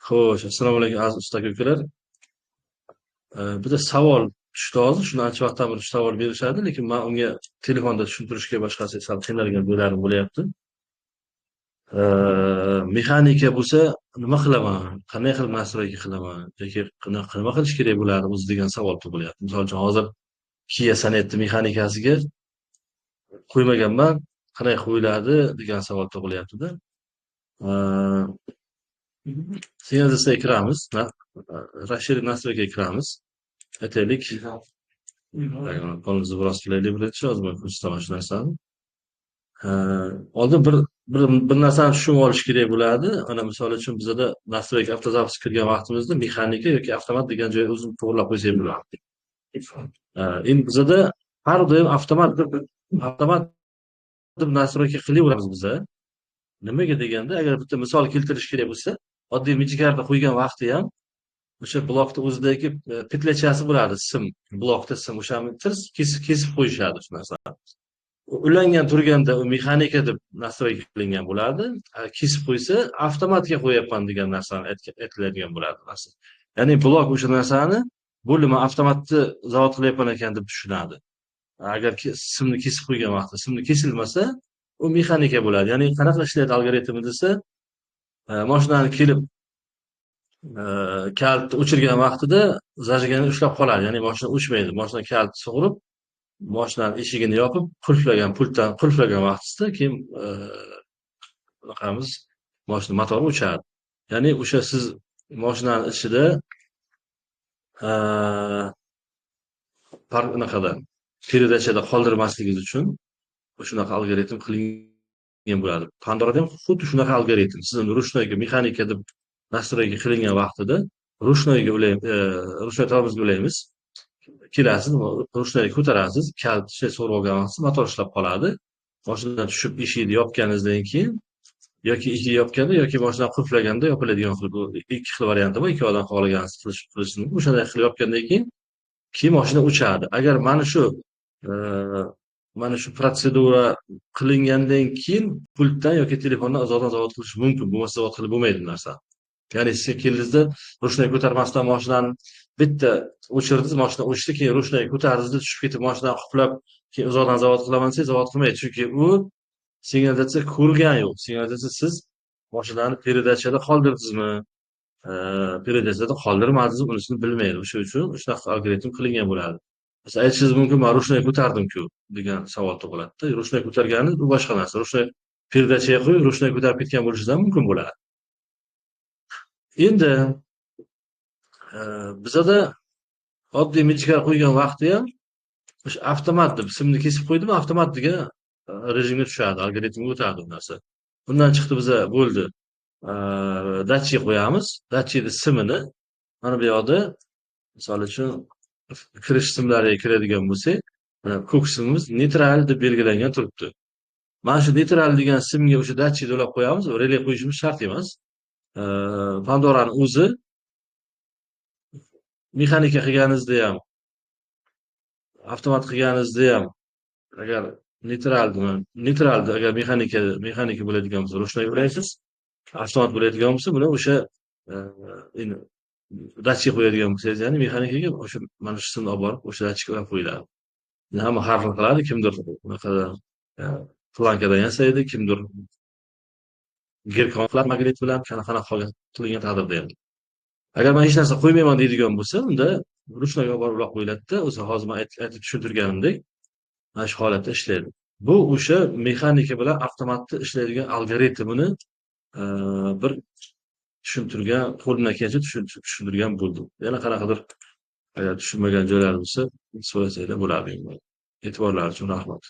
Xo'sh, assalomu alaykum aziz usta ko'kalar. Bitta savol tushdi hozir. Shuni ancha vaqtdan beri savol berishadi, lekin men unga telefonda tushuntirishga boshqasi sal qiynalgan joylarim bo'lyapti. Mexanika bo'lsa nima qilaman? Qanday qilib nastroyka qilaman? Yoki nima qilish kerak bo'ladi o'zi degan savol tug'ilyapti. Misol uchun hozir Kia Sonet mexanikasiga qo'ymaganman. Qanday qo'yiladi degan savol tug'ilyapti-da. Signalizasiyaga kiramiz. Расширить настройкаga kiramiz. Aytaylik, qo'limizni biroz qilaylik birinchi, hozir men ko'rsataman shu narsani. Oldin bir narsani tushunib olish kerak bo'ladi. Mana misol uchun bizda настройка avtozapis kirgan vaqtimizda mexanika yoki avtomat degan joyni o'zini to'g'rilab qo'ysak bo'ladi. Endi bizda har doim avtomat deb настройка qilaveramiz biz. Nimaga deganda, agar bitta misol keltirish kerak bo'lsa, oddiy michikarda qo'ygan vaqti ham o'sha blokda o'zidagi petlachasi bo'ladi, sim, blokda sim, o'shani kesib qo'yishadi shu narsani. Ulangan turganda u mexanika deb настройка qilingan bo'ladi. Kesib qo'ysa, avtomatga qo'yapman degan narsani aytiladigan bo'ladi. Ya'ni blok o'sha narsani bo'limi avtomatni zavod qilyapman ekan deb tushunadi. Agar simni kesib qo'ygan vaqtda, simni kesilmasa, u mexanika bo'ladi. Ya'ni qanaqa ishlaydi algoritmi desa, mashinani kelib kalitni o'chirgan vaqtida zajigani ushlab qoladi. Ya'ni mashina o'chmaydi. Mashina kalitni sug'urib, mashinani eshigini yopib, pultdan qulflagan vaqtida keyin bunaqamiz mashina motori o'chadi. Ya'ni o'sha siz mashinani ichida bunaqada peredachada qoldirmasligingiz uchun shunaqa algoritm qilingan bo'ladi. Pandorada ham xuddi shunaqa algoritm. Siz ruchnoyga mexanika deb настройка qilingan vaqtida ruchnoyga ruchnoy tormozga ulaymiz. Kelasiz, ruchnoyni ko'tarasiz, kalit so'rib olgan vaqtda motor ishlab qoladi. Mashinadan tushib eshikni yopganingizdan keyin yoki eshik yopganda yoki mashina qulflaganda yopiladigan ikki xil varianti bor. Ikki odam xohlagansiz qilish mumkin. O'shanday qilib yopgandan keyin mashina o'chadi. Agar mana shu protsedura qilingandan keyin pultdan yoki telefondan uzoqdan zavod qilish mumkin. Bo'lmasa zavod qilib bo'lmaydi bu narsa. Ya'ni siz keldingizda ruchnoy ko'tarmasdan mashinani bitta o'chirdingiz, mashina o'chdi, keyin ruchnoy ko'tardingiz, tushib ketib mashinani qulflab, keyin uzoqdan zavod qilaman desangiz, zavod qilmaydi. Chunki u signalizatsiya ko'rgan yo'q. Signalizatsiya siz mashinani peredachada qoldirdingizmi, peredachada qoldirmadingizmi, unisini bilmaydi. O'sha uchun shunaqa algoritm qilingan bo'ladi. Siz aytishingiz mumkin, men ruchnoy ko'tardim-ku degan savol tug'iladi. Ruchnoy ko'targani bu boshqa narsa. Ruchnoy peredachaga qo'yib, ruchnoy ko'tarib ketgan bo'lishi ham mumkin bo'ladi. Endi bizda oddiy michkar qo'ygan vaqti ham o'sha avtomat deb simni kesib qo'ydimi, avtomat degan rejimga tushadi, algoritmga o'tadi bu narsa. Bundan chiqdi biza bo'ldi. Datchik qo'yamiz. Datchikni simini mana bu yoqda misol uchun kirish simlariga kiradigan bo'lsak, mana ko'k simimiz neytral deb belgilangan turibdi. Mana shu neytral degan simga o'sha datchikni ulab qo'yamiz, relay qo'yishimiz shart emas. Pandorani o'zi mexanika qilganingizda ham, avtomat qilganingizda ham agar neytralni agar mexanika bo'ladigan bo'lsa, ruchnoy ulaysiz. Avtomat bo'ladigan bo'lsa, buni o'sha endi datchik qo'yadigan bo'lsangiz, ya'ni mexanikaga o'sha mana shu simni olib borib, o'sha datchik ulab qo'yiladi. Hamma har xil qiladi, kimdir bunaqada plankadan yasaydi, kimdir gerkon qiladi magnit bilan, qanaqa qilingan taqdirda ham. Agar men hech narsa qo'ymayman deydigan bo'lsa, unda ruchnoyga olib borib ulab qo'yiladi-da, o'zi hozir men aytib tushuntirganimdek mana shu holatda ishlaydi. Bu o'sha mexanika bilan avtomatda ishlaydigan algoritmini bir tushuntirgan, qo'limdan kelgancha tushuntirgan bo'ldim. Yana qanaqadir agar tushunmagan joylar bo'lsa, so'rasanglar bo'ladi. E'tiborlaringiz uchun rahmat.